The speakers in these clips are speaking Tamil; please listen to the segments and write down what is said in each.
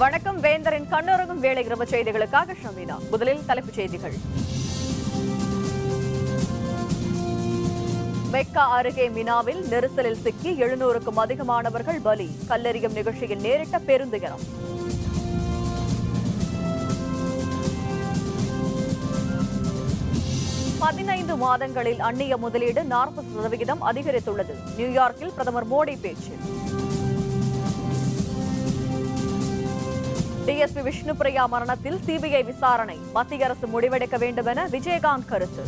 வணக்கம். வேந்தரின் கண்ணுறங்கும் வேளை இரவு செய்திகளுக்காக ஷமீனா. முதலில் தலைப்புச் செய்திகள். மெக்கா அருகே மினாவில் நெரிசலில் சிக்கி 700க்கும் அதிகமானவர்கள் பலி. கல்லெறியும் நிகழ்ச்சியில் நேரிட்ட பெருந்துயரம். பதினைந்து மாதங்களில் அந்நிய முதலீடு 40% அதிகரித்துள்ளது. நியூயார்க்கில் பிரதமர் மோடி பேச்சு. டிஎஸ்பி விஷ்ணுபிரியா மரணத்தில் சிபிஐ விசாரணை, மத்திய அரசு முடிவெடுக்க வேண்டும் என விஜயகாந்த் கருத்து.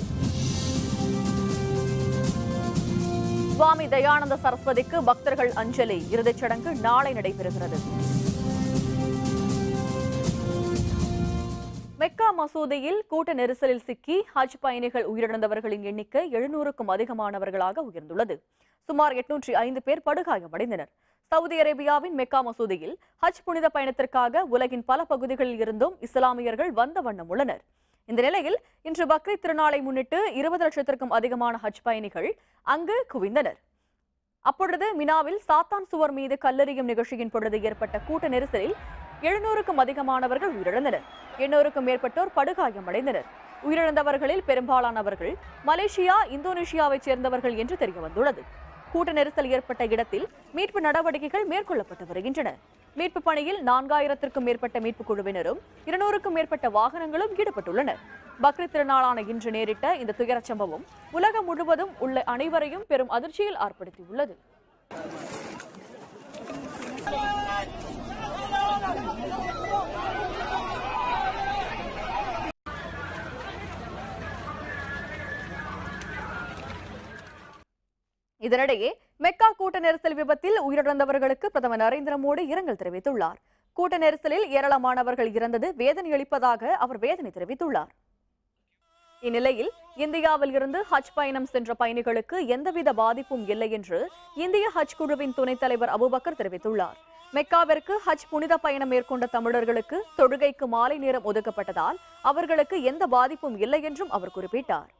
சுவாமி தயானந்த சரஸ்வதிக்கு பக்தர்கள் அஞ்சலி. இறுதிச் சடங்கு நாளை நடைபெறுகிறது. மெக்கா மசூதியில் கூட்ட நெரிசலில் சிக்கி ஹஜ் பயணிகள் உயிரிழந்தவர்களின் எண்ணிக்கை 700க்கும் அதிகமானவர்களாக உயர்ந்துள்ளது. சுமார் 805 பேர் படுகாயமடைந்தனர். சவுதி அரேபியாவின் மெக்கா மசூதியில் ஹஜ் புனித பயணத்திற்காக உலகின் பல பகுதிகளில் இருந்தும் இஸ்லாமியர்கள் வந்த வண்ணம் உள்ளனர். இந்த நிலையில் இன்று பக்ரீத் திருநாளை முன்னிட்டு 20 லட்சத்திற்கும் அதிகமான ஹஜ் பயணிகள் அங்கு குவிந்தனர். அப்பொழுது மினாவில் சாத்தான் சுவர் மீது கல்லெறியும் நிகழ்ச்சியின் பொழுது ஏற்பட்ட கூட்ட நெரிசலில் 700க்கும் அதிகமானவர்கள் உயிரிழந்தனர். 800க்கும் மேற்பட்டோர் படுகாயமடைந்தனர். உயிரிழந்தவர்களில் பெரும்பாலானவர்கள் மலேசியா, இந்தோனேஷியாவைச் சேர்ந்தவர்கள் என்று தெரியவந்துள்ளது. கூட்ட நெரிசல் ஏற்பட்ட இடத்தில் மீட்பு நடவடிக்கைகள் மேற்கொள்ளப்பட்டு வருகின்றன. மீட்பு பணியில் 4000க்கும் மேற்பட்ட மீட்பு குழுவினரும் 200க்கும் மேற்பட்ட வாகனங்களும் ஈடுபட்டுள்ளனர். பக்ரீத் திருநாளான இன்று நேரிட்ட இந்த துயரச் சம்பவம் உலகம் முழுவதும் உள்ள அனைவரையும் பெரும் அதிர்ச்சியில் ஆட்படுத்தியுள்ளது. இதனிடையே மெக்கா கூட்ட நெரிசல் விபத்தில் உயிரிழந்தவர்களுக்கு பிரதமர் நரேந்திர மோடி இரங்கல் தெரிவித்துள்ளார். கூட்ட நெரிசலில் ஏராளமானவர்கள் இறந்தது வேதனை அளிப்பதாக அவர் வேதனை தெரிவித்துள்ளார். இந்நிலையில் இந்தியாவில் இருந்து ஹஜ் பயணம் சென்ற பயணிகளுக்கு எந்தவித பாதிப்பும் இல்லை என்று இந்திய ஹஜ் குழுவின் துணைத் தலைவர் அபுபக்கர் தெரிவித்துள்ளார். மெக்காவிற்கு ஹஜ் புனித பயணம் மேற்கொண்ட தமிழர்களுக்கு தொழுகைக்கு மாலை நேரம் ஒதுக்கப்பட்டதால் அவர்களுக்கு எந்த பாதிப்பும் இல்லை என்றும் அவர் குறிப்பிட்டார்.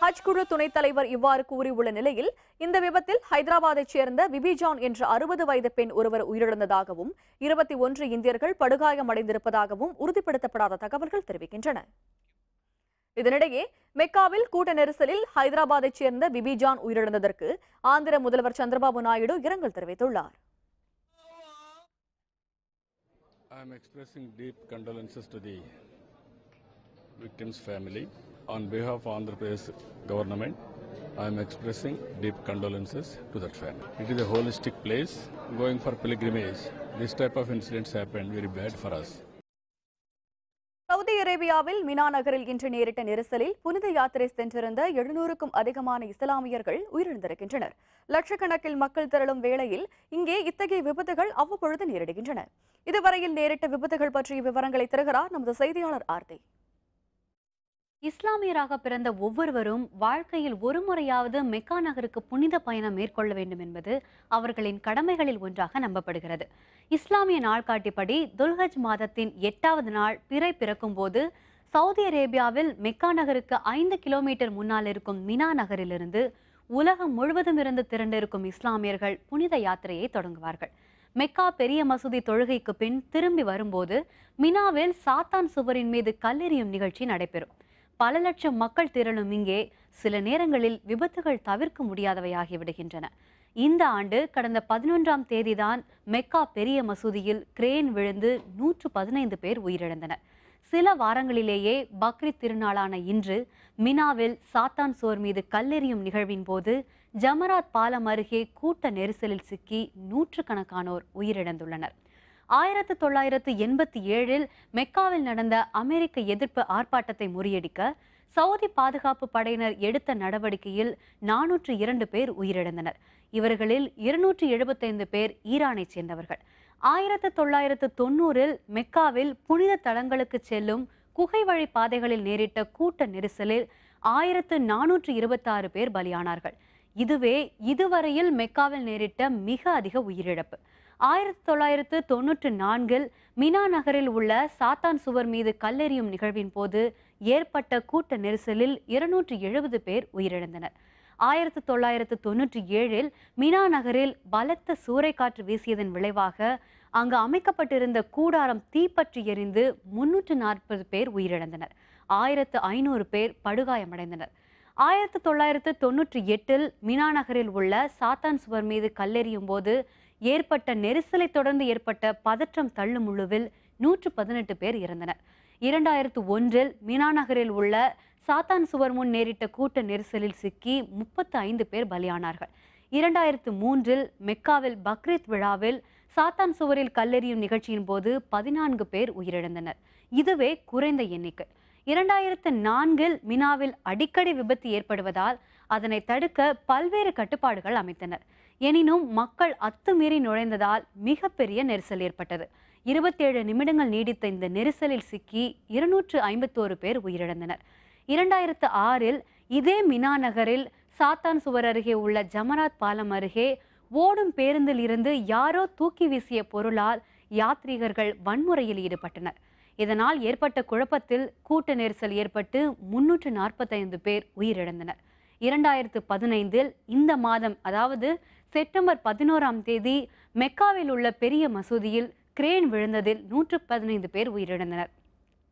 ஹஜ் குழு துணைத் தலைவர் இவ்வாறு கூறியுள்ள நிலையில் இந்த விபத்தில் ஹைதராபாத்தைச் சேர்ந்த பிபிஜான் என்ற 60 வயது பெண் ஒருவர் உயிரிழந்ததாகவும் 21 இந்தியர்கள் படுகாயமடைந்திருப்பதாகவும் உறுதிப்படுத்தப்படாத தகவல்கள் தெரிவிக்கின்றன. இதனிடையே மெக்காவில் கூட்ட நெரிசலில் ஹைதராபாத்தைச் சேர்ந்த பிபிஜான் உயிரிழந்ததற்கு ஆந்திர முதல்வர் சந்திரபாபு நாயுடு இரங்கல் தெரிவித்துள்ளார். I am expressing deep condolences to the victim's family. On behalf of Andhra Pradesh government, I am expressing deep condolences to that family. It is a holistic place. Going for pilgrimage, this type of incidents happen very bad for us. Saudi அரேபியாவில் மினா நகரில் இன்று நேரிட்ட நெரிசலில் புனித யாத்திரை சென்றிருந்த 700க்கும் அதிகமான இஸ்லாமியர்கள் உயிரிழந்திருக்கின்றனர். லட்சக்கணக்கில் மக்கள் திரளும் வேளையில் இங்கே இத்தகைய விபத்துகள் அவ்வப்பொழுது நேரிடுகின்றன. இதுவரையில் நேரிட்ட விபத்துகள் பற்றிய விவரங்களை தருகிறார் நமது செய்தியாளர் ஆர்த்தி. இஸ்லாமியராக பிறந்த ஒவ்வொருவரும் வாழ்க்கையில் ஒரு முறையாவது மெக்கா நகருக்கு புனித பயணம் மேற்கொள்ள வேண்டும் என்பது அவர்களின் கடமைகளில் ஒன்றாக நம்பப்படுகிறது. இஸ்லாமிய நாள்காட்டிப்படி துல்ஹஜ் மாதத்தின் 8வது நாள் பிறை பிறக்கும் போது சவுதி அரேபியாவில் மெக்கா நகருக்கு 5 கிலோமீட்டர் முன்னால் இருக்கும் மினா நகரிலிருந்து உலகம் முழுவதும் இருந்து திரண்டிருக்கும் இஸ்லாமியர்கள் புனித யாத்திரையை தொடங்குவார்கள். மெக்கா பெரிய மசூதி தொழுகைக்கு பின் திரும்பி வரும்போது மினாவில் சாத்தான் சுவரின் மீது கல்லெறியும் நிகழ்ச்சி நடைபெறும். பல லட்சம் மக்கள் திரளும் இங்கே சில நேரங்களில் விபத்துகள் தவிர்க்க முடியாதவையாகிவிடுகின்றன. இந்த ஆண்டு கடந்த 11ஆம் தேதிதான் மெக்கா பெரிய மசூதியில் கிரேன் விழுந்து 115 பேர் உயிரிழந்தனர். சில வாரங்களிலேயே பக்ரீத் திருநாளான இன்று மினாவில் சாத்தான் சோர் மீது கல்லெறியும் நிகழ்வின் போது ஜமராத் பாலம் அருகே கூட்ட நெரிசலில் சிக்கி நூற்றுக்கணக்கானோர் உயிரிழந்துள்ளனர். 1987 மெக்காவில் நடந்த அமெரிக்க எதிர்ப்பு ஆர்ப்பாட்டத்தை முறியடிக்க சவுதி பாதுகாப்பு படையினர் எடுத்த நடவடிக்கையில் 402 பேர் உயிரிழந்தனர். இவர்களில் 275 பேர் ஈரானைச் சேர்ந்தவர்கள். 1990 மெக்காவில் புனித தலங்களுக்கு செல்லும் குகை வழி பாதைகளில் நேரிட்ட கூட்ட நெரிசலில் 1426 பேர் பலியானார்கள். இதுவே இதுவரையில் மெக்காவில் நேரிட்ட மிக அதிக உயிரிழப்பு. 1994 மினா நகரில் உள்ள சாத்தான் சுவர் மீது கல்லெறியும் நிகழ்வின் போது ஏற்பட்ட கூட்ட நெரிசலில் 270 பேர் உயிரிழந்தனர். 1997 மினா நகரில் பலத்த சூறைக்காற்று வீசியதன் விளைவாக அங்கு அமைக்கப்பட்டிருந்த கூடாரம் தீப்பற்றி எரிந்து 340 பேர் உயிரிழந்தனர். 1500 பேர் படுகாயமடைந்தனர். 1998 மினா நகரில் உள்ள சாத்தான் சுவர் மீது கல்லெறியும் போது ஏற்பட்ட நெரிசலை தொடர்ந்து ஏற்பட்ட பதற்றம் தள்ளுமுள்ளுவில் 118 பேர் இறந்தனர். 2001 மினா நகரில் உள்ள சாத்தான் சுவர் முன் நேரிட்ட கூட்ட நெரிசலில் சிக்கி 35 பேர் பலியானார்கள். 2003 மெக்காவில் பக்ரீத் விழாவில் சாத்தான் சுவரில் கல்லெறியும் நிகழ்ச்சியின் போது 14 பேர் உயிரிழந்தனர். இதுவே குறைந்த எண்ணிக்கை. 2004 மினாவில் அடிக்கடி விபத்து ஏற்படுவதால் அதனை தடுக்க பல்வேறு கட்டுப்பாடுகள் அமைத்தனர். எனினும் மக்கள் அத்துமீறி நுழைந்ததால் மிகப்பெரிய நெரிசல் ஏற்பட்டது. 27 நிமிடங்கள் நீடித்த இந்த நெரிசலில் சிக்கி 251 பேர் உயிரிழந்தனர். 2006 இதே மினா நகரில் சாத்தான் சுவர் அருகே உள்ள ஜமராத் பாலம் அருகே ஓடும் பேருந்தில் இருந்து யாரோ தூக்கி வீசிய பொருளால் யாத்ரீகர்கள் வன்முறையில் ஈடுபட்டனர். இதனால் ஏற்பட்ட குழப்பத்தில் கூட்ட நெரிசல் ஏற்பட்டு 345 பேர் உயிரிழந்தனர். 2015 இந்த மாதம், அதாவது செப்டம்பர் 11ஆம் தேதி மெக்காவில் உள்ள பெரிய மசூதியில் கிரேன் விழுந்ததில் 115 பேர் உயிரிழந்தனர்.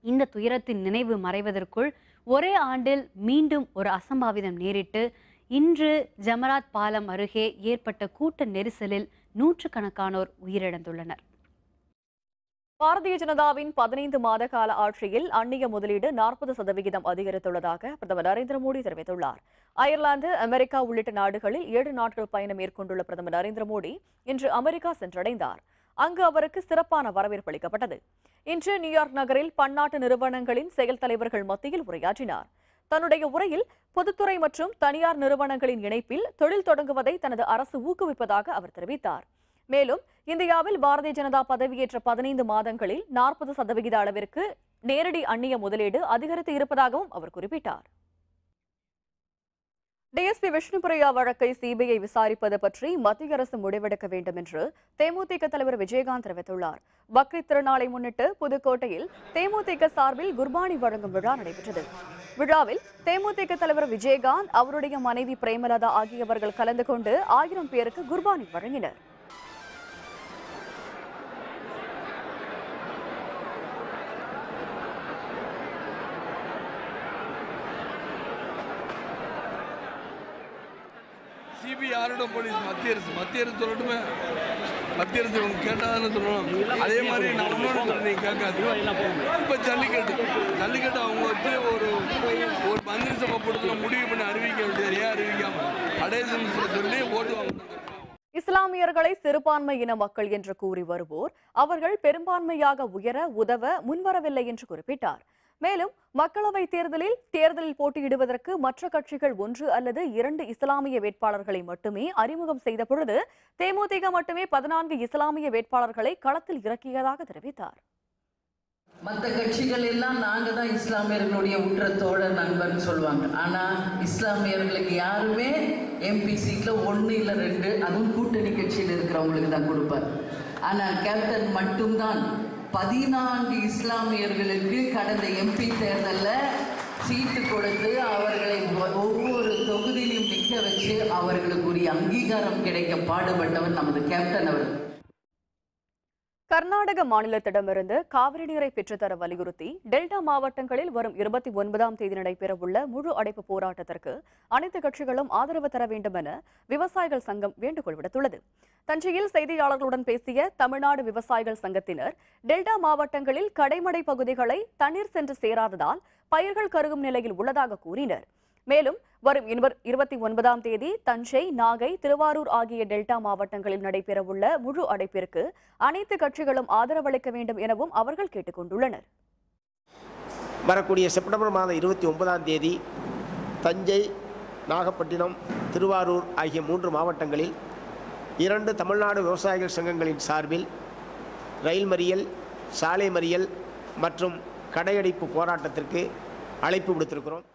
இந்த துயரத்தின் நினைவு மறைவதற்குள் ஒரே ஆண்டில் மீண்டும் ஒரு அசம்பாவிதம் நேரிட்டு இன்று ஜமராத் பாலம் அருகே ஏற்பட்ட கூட்ட நெரிசலில் நூற்றுக்கணக்கானோர் உயிரிழந்துள்ளனர். பாரதிய ஜனதாவின் 15 மாத கால ஆட்சியில் அந்நிய முதலீடு 40% அதிகரித்துள்ளதாக பிரதமர் நரேந்திர மோடி தெரிவித்துள்ளார். அயர்லாந்து, அமெரிக்கா உள்ளிட்ட நாடுகளில் 7 நாட்கள் பயணம் மேற்கொண்டுள்ள பிரதமர் நரேந்திர மோடி இன்று அமெரிக்கா சென்றடைந்தார். அங்கு அவருக்கு சிறப்பான வரவேற்பு அளிக்கப்பட்டது. இன்று நியூயார்க் நகரில் பன்னாட்டு நிறுவனங்களின் செயல் தலைவர்கள் மத்தியில் உரையாற்றினார். தன்னுடைய உரையில் பொதுத்துறை மற்றும் தனியார் நிறுவனங்களின் இணைப்பில் தொழில் தொடங்குவதை தனது அரசு ஊக்குவிப்பதாக அவர் தெரிவித்தார். மேலும் இந்தியாவில் பாரதிய ஜனதா பதவியேற்ற 15 மாதங்களில் 40% அளவிற்கு நேரடி அந்நிய முதலீடு அதிகரித்து இருப்பதாகவும் அவர் குறிப்பிட்டார். டிஎஸ்பி விஷ்ணுபிரியா வழக்கை சிபிஐ விசாரிப்பது பற்றி மத்திய அரசு முடிவெடுக்க வேண்டும் என்று தேமுதிக தலைவர் விஜயகாந்த் தெரிவித்துள்ளார். பக்ரீத் திருநாளை முன்னிட்டு புதுக்கோட்டையில் தேமுதிக சார்பில் குர்பானி வழங்கும் விழா நடைபெற்றது. விழாவில் தேமுதிக தலைவர் விஜயகாந்த், அவருடைய மனைவி பிரேமலதா ஆகியவர்கள் கலந்து கொண்டு 1000 பேருக்கு குர்பானி வழங்கினர். சிபிஐ யாரோட போலீஸ்? மத்திய அரசு சொல்லட்டுமே. மத்திய அரசு இவங்க கேட்டாதானே சொல்லணும். அதே மாதிரி நான் ஒன்று நீங்கள் கேட்காது. இப்போ ஜல்லிக்கட்டு அவங்க வச்சு ஒரு மந்திரி சபை போட்டு முடிவு பண்ணி அறிவிக்க வேண்டியது. ஏன் அறிவிக்காமல் கடைசி சொல்லி ஓட்டு வாங்க. இஸ்லாமியர்களை சிறுபான்மை இன மக்கள் என்று கூறி வருவோர் அவர்கள் பெரும்பான்மையாக உதவ முன்வரவில்லை என்று குறிப்பிட்டார். மேலும் மக்களவைத் தேர்தலில் போட்டியிடுவதற்கு மற்ற கட்சிகள் 1 அல்லது 2 இஸ்லாமிய வேட்பாளர்களை மட்டுமே அறிமுகம் செய்த பொழுது தேமுதிக மட்டுமே 14 இஸ்லாமிய வேட்பாளர்களை களத்தில் இறக்கியதாக தெரிவித்தார். மற்ற கட்சிகள் எல்லாம் நாங்க தான் இஸ்லாமியர்களுடைய உற்ற தோழர் நண்பர்னு சொல்லுவாங்க. ஆனா இஸ்லாமியர்களுக்கு யாருமே எம்பி சீட்ல 1 இல்ல 2, அதுவும் கூட்டணி கட்சியில் இருக்கிறவங்களுக்கு தான் கொடுப்பார். ஆனா கேப்டன் மட்டும்தான் 14 இஸ்லாமியர்களுக்கு கடந்த எம்பி தேர்தலில் சீட்டு கொடுத்து அவர்களை ஒவ்வொரு தொகுதியிலும் நிற்க வச்சு அவர்களுக்குரிய அங்கீகாரம் கிடைக்க பாடுபட்டவர் நமது கேப்டன் அவர். கர்நாடக மாநிலத்திடமிருந்து காவிரி நீரை பெற்றுத்தர வலியுறுத்தி டெல்டா மாவட்டங்களில் வரும் 29ஆம் தேதி நடைபெறவுள்ள முழு அடைப்பு போராட்டத்திற்கு அனைத்து கட்சிகளும் ஆதரவு தர வேண்டும் என விவசாயிகள் சங்கம் வேண்டுகோள் விடுத்துள்ளது. தஞ்சையில் செய்தியாளர்களுடன் பேசிய தமிழ்நாடு விவசாயிகள் சங்கத்தினர், டெல்டா மாவட்டங்களில் கடைமடை பகுதிகளை தண்ணீர் சென்று சேராததால் பயிர்கள் கருகும் நிலையில் உள்ளதாக கூறினர். மேலும் வரும் 29ஆம் தேதி தஞ்சை, நாகை, திருவாரூர் ஆகிய டெல்டா மாவட்டங்களில் நடைபெறவுள்ள முழு அடைப்பிற்கு அனைத்து கட்சிகளும் ஆதரவளிக்க வேண்டும் எனவும் அவர்கள் கேட்டுக் கொண்டுள்ளனர். வரக்கூடிய செப்டம்பர் மாதம் 29ஆம் தேதி தஞ்சை, நாகப்பட்டினம், திருவாரூர் ஆகிய 3 மாவட்டங்களில் 2 தமிழ்நாடு விவசாயிகள் சங்கங்களின் சார்பில் ரயில் மறியல், சாலை மறியல் மற்றும் கடையடைப்பு போராட்டத்திற்கு அழைப்பு விடுத்திருக்கிறோம்.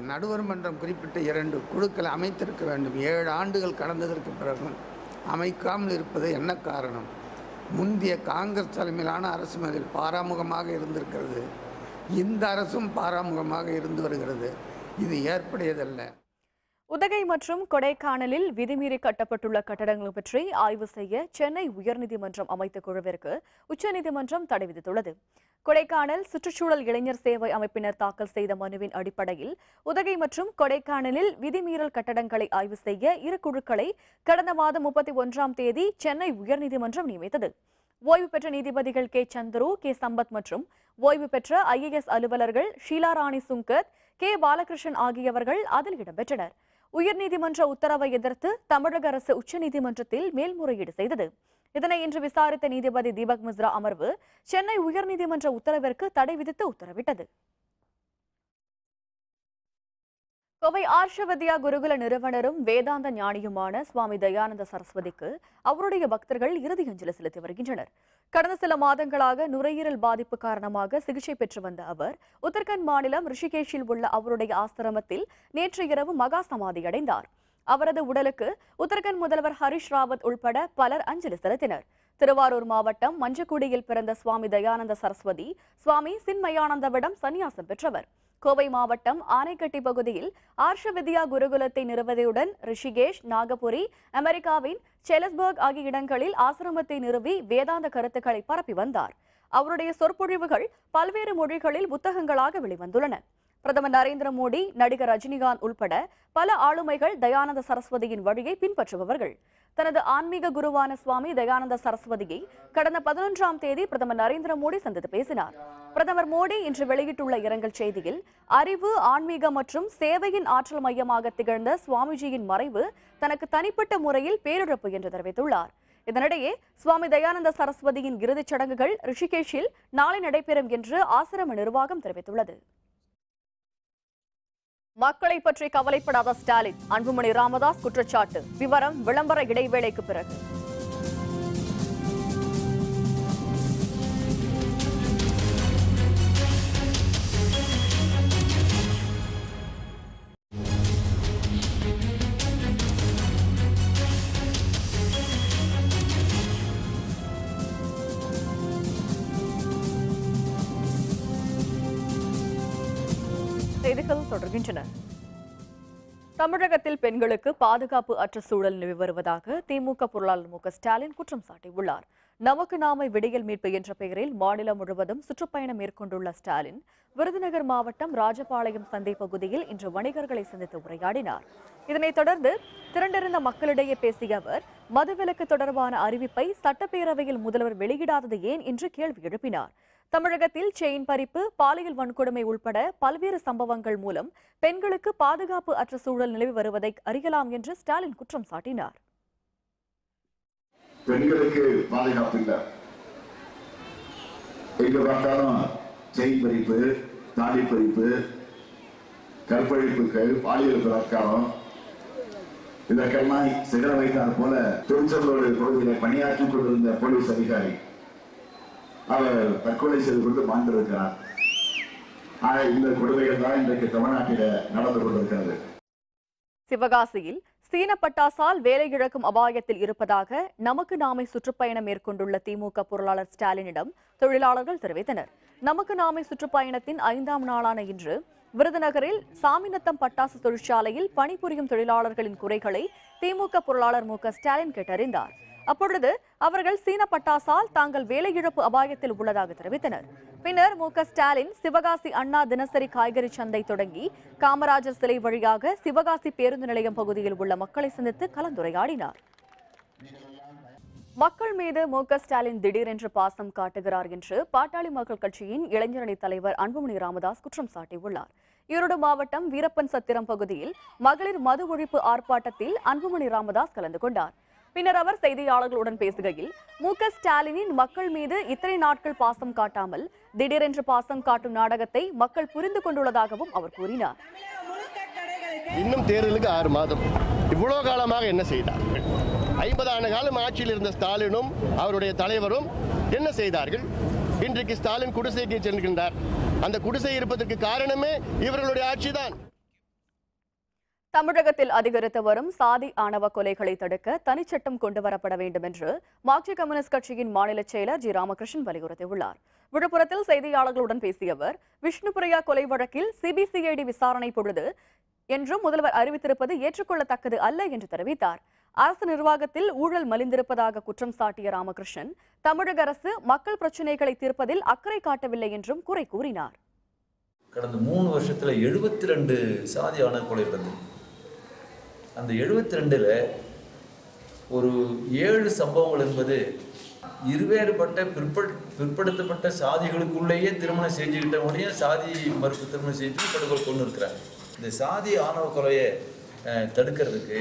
நடுவர் மன்றம் குறிப்பிட்ட 2 குழுக்களை அமைத்திருக்க வேண்டும். 7 ஆண்டுகள் கடந்ததற்கு பிறகும் அமைக்காமல் இருப்பது என்ன காரணம்? முந்தைய காங்கிரஸ் தலைமையிலான அரசும் அதில் பாராமுகமாக இருந்திருக்கிறது. இந்த அரசும் பாராமுகமாக இருந்து வருகிறது. இது ஏற்புடையதல்ல. உதகை மற்றும் கொடைக்கானலில் விதிமீறி கட்டப்பட்டுள்ள கட்டடங்கள் பற்றி ஆய்வு செய்ய சென்னை உயர்நீதிமன்றம் அமைத்த குழுவிற்கு உச்சநீதிமன்றம் தடை விதித்துள்ளது. கொடைக்கானல் சுற்றுச்சூழல் இளைஞர் சேவை அமைப்பினர் தாக்கல் செய்த மனுவின் அடிப்படையில் உதகை மற்றும் கொடைக்கானலில் விதிமீறல் கட்டடங்களை ஆய்வு செய்ய இரு குழுக்களை கடந்த மாதம் 31ஆம் தேதி சென்னை உயர்நீதிமன்றம் நியமித்தது. ஓய்வு பெற்ற நீதிபதிகள் கே. சந்துரு, கே. சம்பத் மற்றும் ஓய்வு பெற்ற IAS அலுவலர்கள் ஷீலா ராணி சுங்கத், கே. பாலகிருஷ்ணன் ஆகியவர்கள் அதில் இடம்பெற்றனர். உயர்நீதிமன்ற உத்தரவை எதிர்த்து தமிழக அரசு உச்சநீதிமன்றத்தில் மேல்முறையீடு செய்தது. இதனை இன்று விசாரித்த நீதிபதி தீபக் மிஸ்ரா அமர்வு சென்னை உயர்நீதிமன்ற உத்தரவிற்கு தடை விதித்து உத்தரவிட்டது. கோவை ஆர்ஷவத்யா குருகுல நிறுவனரும் வேதாந்த ஞானியுமான சுவாமி தயானந்த சரஸ்வதிக்கு அவருடைய பக்தர்கள் இறுதி அஞ்சலி செலுத்தி வருகின்றனர். கடந்த சில மாதங்களாக நுரையீரல் பாதிப்பு காரணமாக சிகிச்சை பெற்று வந்த அவர் உத்தரகண்ட் மாநிலம் ரிஷிகேஷில் உள்ள அவருடைய ஆசிரமத்தில் நேற்று இரவு மகா சமாதி அடைந்தார். அவரது உடலுக்கு உத்தரகண்ட் முதல்வர் ஹரிஷ் ராவத் உள்பட பலர் அஞ்சலி செலுத்தினர். திருவாரூர் மாவட்டம் மஞ்சக்குடியில் பிறந்த சுவாமி தயானந்த சரஸ்வதி சுவாமி சின்மயானந்தவிடம் சன்னியாசம் பெற்றவர். கோவை மாவட்டம் ஆனைக்கட்டி பகுதியில் ஆர்ஷவித்யா குருகுலத்தை நிறுவதையுடன் ரிஷிகேஷ், நாகபுரி, அமெரிக்காவின் செலஸ்பர்க் ஆகிய இடங்களில் ஆசிரமத்தை நிறுவி வேதாந்த கருத்துக்களை பரப்பி வந்தார். அவருடைய சொற்பொழிவுகள் பல்வேறு மொழிகளில் புத்தகங்களாக வெளிவந்துள்ளன. பிரதமர் நரேந்திர மோடி, நடிகர் ரஜினிகாந்த் உள்பட பல ஆளுமைகள் தயானந்த சரஸ்வதியின் வழியை பின்பற்றுபவர்கள். தனது ஆன்மீக குருவான சுவாமி தயானந்த சரஸ்வதியை கடந்த 11ஆம் தேதி பிரதமர் நரேந்திர மோடி சந்தித்து பேசினார். பிரதமர் மோடி இன்று வெளியிட்டுள்ள இரங்கல் செய்தியில் அறிவு, ஆன்மீகம் மற்றும் சேவையின் ஆற்றல் மையமாக திகழ்ந்த சுவாமிஜியின் மறைவு தனக்கு தனிப்பட்ட முறையில் பேரிழப்பு என்று தெரிவித்துள்ளார். இதனிடையே சுவாமி தயானந்த சரஸ்வதியின் இறுதிச் சடங்குகள் ரிஷிகேஷில் நாளை நடைபெறும் என்று ஆசிரம நிர்வாகம் தெரிவித்துள்ளது. மக்களை பற்றி கவலைப்படாத ஸ்டாலின், அன்புமணி ராமதாஸ் குற்றச்சாட்டு. விவரம் விளம்பர இடைவேளைக்கு பிறகு. செய்திகள் தொடர்கின்றன. தமிழகத்தில் பெண்களுக்கு பாதுகாப்பு அற்ற சூழல் நிலவி வருவதாக திமுக பொருளாளர் மு. ஸ்டாலின் குற்றம் சாட்டியுள்ளார். நமக்கு நாமை விடியல் மீட்பு என்ற பெயரில் மாநிலம் முழுவதும் சுற்றுப்பயணம் மேற்கொண்டுள்ள ஸ்டாலின் விருதுநகர் மாவட்டம் ராஜபாளையம் சந்தை பகுதியில் இன்று வணிகர்களை சந்தித்து உரையாடினார். இதனைத் தொடர்ந்து திரண்டிருந்த மக்களிடையே பேசிய அவர் மதுவிலக்கு தொடர்பான அறிவிப்பை சட்டப்பேரவையில் முதல்வர் வெளியிடாதது ஏன் என்று கேள்வி எழுப்பினார். தமிழகத்தில் செயின் பறிப்பு, பாலியல் வன்கொடுமை உள்பட பல்வேறு சம்பவங்கள் மூலம் பெண்களுக்கு பாதுகாப்பு அற்ற சூழல் நிலவி வருவதை அறியலாம் என்று ஸ்டாலின் குற்றம் சாட்டினார். பெண்களுக்கு பாதுகாப்பு இல்லை. எங்க பார்த்தாலும் செயின் பறிப்பு, தாலி பறிப்பு, கற்பழிப்புகள், பாலியல் பலாத்காரம், இதற்கெல்லாம் சிகர வைத்தார் போல திருச்செந்தூர் பகுதியில் பணியாற்றிக் கொண்டிருந்த போலீஸ் அதிகாரி அவர் தற்கொலை செய்து கொண்டு மாண்டிருக்கிறார். இந்த கொடுமைகள் தான் இன்றைக்கு தமிழ்நாட்டில் நடந்து கொண்டிருக்கிறது. சிவகாசியில் சீன பட்டாசால் வேலை இழக்கும் அபாயத்தில் இருப்பதாக நமக்கு நாமை சுற்றுப்பயணம் மேற்கொண்டுள்ள திமுக பொருளாளர் ஸ்டாலினிடம் தொழிலாளர்கள் தெரிவித்தனர். நமக்கு நாமை சுற்றுப்பயணத்தின் 5ஆம் நாளான இன்று விருதுநகரில் சாமிநத்தம் பட்டாசு தொழிற்சாலையில் பணிபுரியும் தொழிலாளர்களின் குறைகளை திமுக பொருளாளர் மு. ஸ்டாலின் கேட்டறிந்தார். அப்பொழுது அவர்கள் சீன பட்டாசால் தாங்கள் வேலை இழப்பு அபாயத்தில் உள்ளதாக தெரிவித்தனர். பின்னர் மு. ஸ்டாலின் சிவகாசி அண்ணா தினசரி காய்கறி சந்தை தொடங்கி காமராஜர் சிலை வழியாக சிவகாசி பேருந்து நிலையம் பகுதியில் உள்ள மக்களை சந்தித்து கலந்துரையாடினார். மக்கள் மீது மு. ஸ்டாலின் திடீரென்று பாசம் காட்டுகிறார் என்று பாட்டாளி மக்கள் கட்சியின் இளைஞரணி தலைவர் அன்புமணி ராமதாஸ் குற்றம் சாட்டியுள்ளார். ஈரோடு மாவட்டம் வீரப்பன் சத்திரம் பகுதியில் மகளிர் மது ஒழிப்பு ஆர்ப்பாட்டத்தில் அன்புமணி ராமதாஸ் கலந்து கொண்டார். பின்னர் அவர் செய்தியாளர்களுடன் பேசுகையில் மு. ஸ்டாலினின் மக்கள் மீது இத்தனை நாட்கள் பாசம் காட்டாமல் திடீரென்று பாசம் காட்டும் நாடகத்தை மக்கள் புரிந்து கொண்டுள்ளதாகவும் அவர் கூறினார். இன்னும் தேர்தலுக்கு 6 மாதம், இவ்வளோ காலமாக என்ன செய்தார்? 50 ஆண்டு காலம் ஆட்சியில் இருந்த ஸ்டாலினும் அவருடைய தலைவரும் என்ன செய்தார்கள்? இன்றைக்கு ஸ்டாலின் குடிசைக்கு செல்கின்றார். அந்த குடிசை இருப்பதற்கு காரணமே இவர்களுடைய ஆட்சிதான். தமிழகத்தில் அதிகரித்து வரும் சாதி ஆணவ கொலைகளை தடுக்க தனிச்சட்டம் கொண்டுவரப்பட வேண்டும் என்று மார்க்சிஸ்ட் கம்யூனிஸ்ட் கட்சியின் மாநில செயலர் ஜி. ராமகிருஷ்ணன் வலியுறுத்தியுள்ளார். விழுப்புரத்தில் செய்தியாளர்களுடன் பேசிய அவர் விஷ்ணுபிரியா கொலை வழக்கில் சிபிசிஐடி விசாரணை பொழுது என்றும் முதல்வர் அறிவித்திருப்பது ஏற்றுக்கொள்ளத்தக்கது அல்ல என்று தெரிவித்தார். அரசு நிர்வாகத்தில் ஊழல் மலிந்திருப்பதாக குற்றம் சாட்டிய ராமகிருஷ்ணன், தமிழக அரசு மக்கள் பிரச்சினைகளை தீர்ப்பதில் அக்கறை காட்டவில்லை என்றும் குறை கூறினார். கடந்த 3 வருஷத்துல 72 சாதி ஆணவ கொலை நடந்தது. அந்த 72ல் ஒரு 7 சம்பவங்கள் என்பது இருவேறுபட்ட பிற்படுத்தப்பட்ட சாதிகளுக்குள்ளேயே திருமணம் செஞ்சுக்கிட்டவங்களையே சாதி மறுப்பு திருமணம் செஞ்சு படுகொலை கொண்டு இருக்கிறாங்க. இந்த சாதி ஆணவ கொலையை தடுக்கிறதுக்கு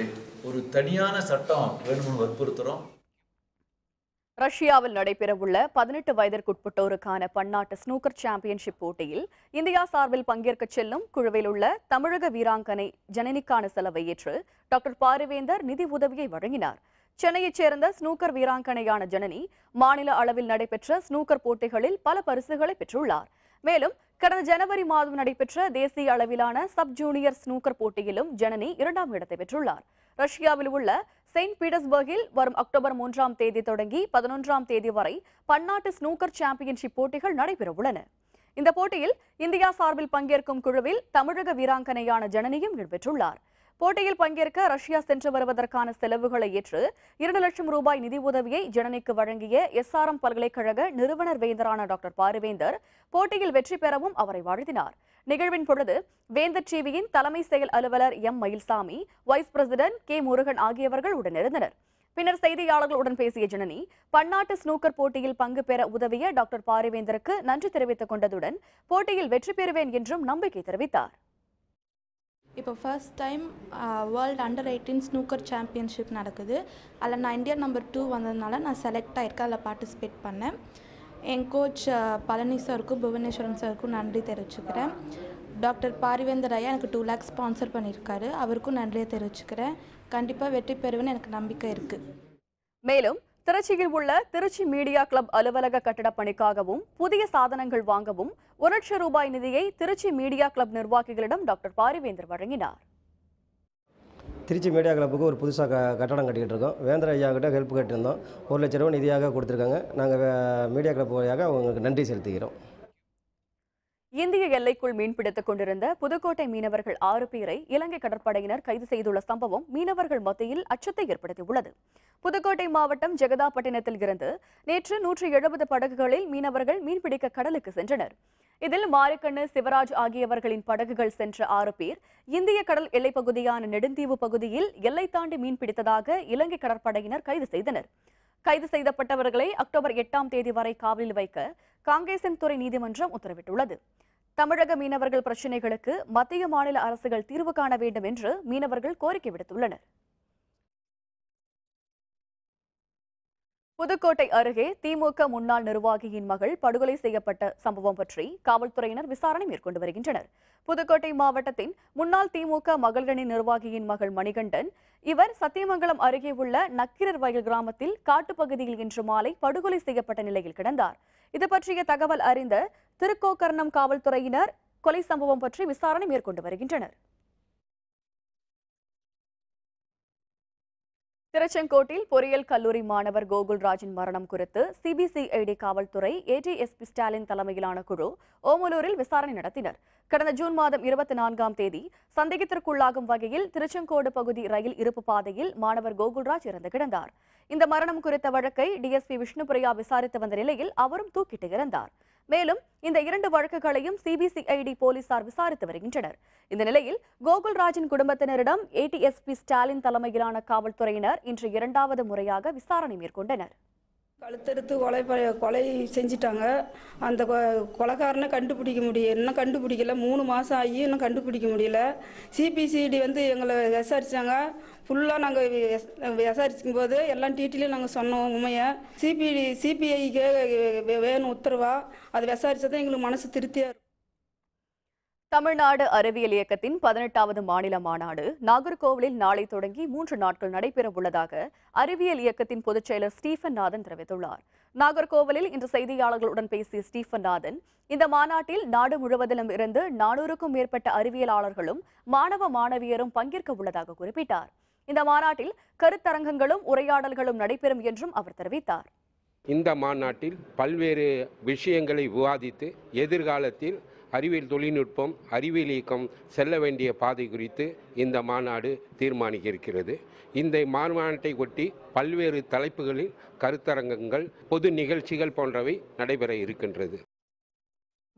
ஒரு தனியான சட்டம் வேணும்னு வற்புறுத்துறோம். ரஷ்யாவில் நடைபெறவுள்ள 18 வயதிற்குட்பட்டோருக்கான பன்னாட்டு ஸ்னூக்கர் சாம்பியன்ஷிப் போட்டியில் இந்தியா சார்பில் பங்கேற்க செல்லும் குழுவில் உள்ள தமிழக வீராங்கனை ஜனனிக்கான செலவை ஏற்று டாக்டர் பாரிவேந்தர் நிதி உதவியை வழங்கினார். சென்னையைச் சேர்ந்த ஸ்னூக்கர் வீராங்கனையான ஜனனி மாநில அளவில் நடைபெற்ற ஸ்னூக்கர் போட்டிகளில் பல பரிசுகளை பெற்றுள்ளார். மேலும் கடந்த ஜனவரி மாதம் நடைபெற்ற தேசிய அளவிலான சப் ஜூனியர் ஸ்னூக்கர் போட்டியிலும் ஜனனி 2ஆம் இடத்தை பெற்றுள்ளார். ரஷ்யாவில் உள்ள செயின்ட் பீட்டர்ஸ்பர்கில் வரும் அக்டோபர் 3ஆம் தேதி தொடங்கி 11ஆம் தேதி வரை பன்னாட்டு ஸ்னூக்கர் சாம்பியன்ஷிப் போட்டிகள் நடைபெறவுள்ளன. இந்த போட்டியில் இந்தியா சார்பில் பங்கேற்கும் குழுவில் தமிழக வீராங்கனையான ஜனனியும் இடம்பெற்றுள்ளார். போட்டியில் பங்கேற்க ரஷ்யா சென்று வருவதற்கான செலவுகளை ஏற்று 2 லட்சம் ரூபாய் நிதி உதவியை ஜனனிக்கு வழங்கிய SRM பல்கலைக்கழக நிறுவனர் வேந்தரான டாக்டர் பாரிவேந்தர் போட்டியில் வெற்றி பெறவும் அவரை வாழ்த்தினார். நிகழ்வின் பொழுது வேந்தர் டிவியின் தலைமை செயல் அலுவலர் M. Mayilsamy, vice president K. Murugan ஆகியவர்கள் உடனிருந்தனர். பின்னர் செய்தியாளர்களுடன் பேசிய ஜனனி, பன்னாட்டு ஸ்னூக்கர் போட்டியில் பங்கு பெற உதவிய டாக்டர் பாரிவேந்தருக்கு நன்றி தெரிவித்துக் கொண்டதுடன் போட்டியில் வெற்றி பெறுவேன் என்றும் நம்பிக்கை தெரிவித்தார். இப்போ first time world under 18 snooker championship நடக்குது. அதில் நான் இந்தியா நம்பர் 2 வந்ததுனால நான் செலக்ட் ஆகிருக்கேன், அதில் பார்ட்டிசிபேட் பண்ணேன். என் கோச் பழனி சாருக்கும் புவனேஸ்வரன் சாருக்கும் நன்றி தெரிவிச்சுக்கிறேன். டாக்டர் பாரிவேந்தர் ஐயா எனக்கு 2 lakhs ஸ்பான்சர் பண்ணியிருக்காரு, அவருக்கும் நன்றியை தெரிவிச்சுக்கிறேன். கண்டிப்பாக வெற்றி பெறுவேன்னு எனக்கு நம்பிக்கை இருக்குது. மேலும் திருச்சியில் உள்ள திருச்சி மீடியா கிளப் அலுவலக கட்டடப் பணிக்காகவும் புதிய சாதனங்கள் வாங்கவும் 1 லட்சம் ரூபாய் நிதியை திருச்சி மீடியா கிளப் நிர்வாகிகளிடம் டாக்டர் பாரிவேந்தர் வழங்கினார். திருச்சி மீடியா கிளப்புக்கு ஒரு புதுசாக கட்டடம் கட்டிக்கிட்டு இருக்கோம். வேந்தர் ஐயா கிட்ட ஹெல்ப் கேட்டிருந்தோம். 1 லட்ச ரூபா நிதியாக கொடுத்துருக்காங்க. நாங்கள் மீடியா கிளப் வழியாக அவங்களுக்கு நன்றி செலுத்துகிறோம். இந்திய எல்லைக்குள் மீன்பிடித்துக் கொண்டிருந்த புதுக்கோட்டை மீனவர்கள் 6 பேரை இலங்கை கடற்படையினர் கைது செய்துள்ள சம்பவம் மீனவர்கள் மத்தியில் அச்சத்தை ஏற்படுத்தியுள்ளது. புதுக்கோட்டை மாவட்டம் ஜெகதாப்பட்டினத்தில் இருந்து நேற்று 170 படகுகளில் மீனவர்கள் மீன்பிடிக்க கடலுக்கு சென்றனர். இதில் மாரிக்கண்ணு, சிவராஜ் ஆகியவர்களின் படகுகள் சென்ற 6 பேர் இந்திய கடல் எல்லைப்பகுதியான நெடுந்தீவு பகுதியில் எல்லை தாண்டி மீன்பிடித்ததாக இலங்கை கடற்படையினர் கைது செய்தனர். கைது செய்யப்பட்டவர்களை அக்டோபர் 8ஆம் தேதி வரை காவலில் வைக்க காங்கேசன்துறை நீதிமன்றம் உத்தரவிட்டுள்ளது. தமிழக மீனவர்கள் பிரச்சினைகளுக்கு மத்திய மாநில அரசுகள் தீர்வு காண வேண்டும் என்று மீனவர்கள் கோரிக்கை விடுத்துள்ளனர். புதுக்கோட்டை அருகே திமுக முன்னாள் நிர்வாகியின் மகள் படுகொலை செய்யப்பட்ட சம்பவம் பற்றி காவல்துறையினர் விசாரணை மேற்கொண்டு வருகின்றனர். புதுக்கோட்டை மாவட்டத்தின் முன்னாள் திமுக மகளிரணி நிர்வாகியின் மகள் மணிகண்டன், இவர் சத்தியமங்கலம் அருகே உள்ள நக்கீரர் வயல் கிராமத்தில் காட்டுப்பகுதியில் இன்று மாலை படுகொலை செய்யப்பட்ட நிலையில் கிடந்தார். இது பற்றிய தகவல் அறிந்த திருக்கோக்கர்ணம் காவல்துறையினர் கொலை சம்பவம் பற்றி விசாரணை மேற்கொண்டு வருகின்றனர். திருச்செங்கோட்டில் பொறியியல் கல்லூரி மாணவர் கோகுல்ராஜின் மரணம் குறித்து சிபிசிஐடி காவல்துறை ஏடிஎஸ்பி ஸ்டாலின் தலைமையிலான குழு ஓமலூரில் விசாரணை நடத்தினர். கடந்த ஜூன் மாதம் 24ஆம் தேதி சந்தேகத்திற்குள்ளாகும் வகையில் திருச்செங்கோடு பகுதி ரயில் இருப்பு பாதையில் மாணவர் கோகுல்ராஜ் இறந்து கிடந்தார். இந்த மரணம் குறித்த வழக்கை டிஎஸ்பி விஷ்ணுபிரியா விசாரித்து வந்த நிலையில் அவரும் தூக்கிட்டு இறந்தார். மேலும் இந்த 2 வழக்குகளையும் சிபிசிஐடி போலீசார் விசாரித்து வருகின்றனர். இந்த நிலையில் கோகுல்ராஜின் குடும்பத்தினரிடம் ஏடிஎஸ்பி ஸ்டாலின் தலைமையிலான காவல்துறையினர் இன்று 2வது முறையாக விசாரணை மேற்கொண்டனர். கழுத்தெடுத்து கொலை செஞ்சிட்டாங்க. அந்த கொலைக்காரனை கண்டுபிடிக்க முடியல, இன்னும் கண்டுபிடிக்கல. 3 மாதம் ஆகி இன்னும் கண்டுபிடிக்க முடியல. சிபிசிஐடி எங்களை விசாரித்தாங்க. ஃபுல்லாக நாங்கள் விசாரிக்கும் போது எல்லாம் டீட்டெயிலும் நாங்கள் சொன்னோம் உண்மையை. சிபிஐக்கு வேணும் உத்தரவா, அதை விசாரித்ததான் எங்களுக்கு மனசு திருப்தியாக இருக்கும். தமிழ்நாடு அறிவியல் இயக்கத்தின் 18வது மாநில மாநாடு நாகர்கோவிலில் நாளை தொடங்கி 3 நாட்கள் நடைபெற உள்ளதாக அறிவியல் இயக்கத்தின் பொதுச் செயலர் ஸ்டீஃபன் நாதன் தெரிவித்துள்ளார். நாகர்கோவிலில் இன்று செய்தியாளர்களுடன் பேசிய ஸ்டீஃபன் நாதன், இந்த மாநாட்டில் நாடு முழுவதிலும் இருந்து 400க்கும் மேற்பட்ட அறிவியலாளர்களும் மாணவ மாணவியரும் பங்கேற்க உள்ளதாக குறிப்பிட்டார். இந்த மாநாட்டில் கருத்தரங்கங்களும் உரையாடல்களும் நடைபெறும் என்றும் அவர் தெரிவித்தார். இந்த மாநாட்டில் பல்வேறு விஷயங்களை விவாதித்து எதிர்காலத்தில் அறிவியல் தொழில்நுட்பம், அறிவியல் இயக்கம் செல்ல வேண்டிய பாதை குறித்து இந்த மாநாடு தீர்மானிக்க இருக்கிறது. இந்த மாநாட்டை ஒட்டி பல்வேறு தலைப்புகளில் கருத்தரங்கங்கள், பொது நிகழ்ச்சிகள் போன்றவை நடைபெற இருக்கின்றது.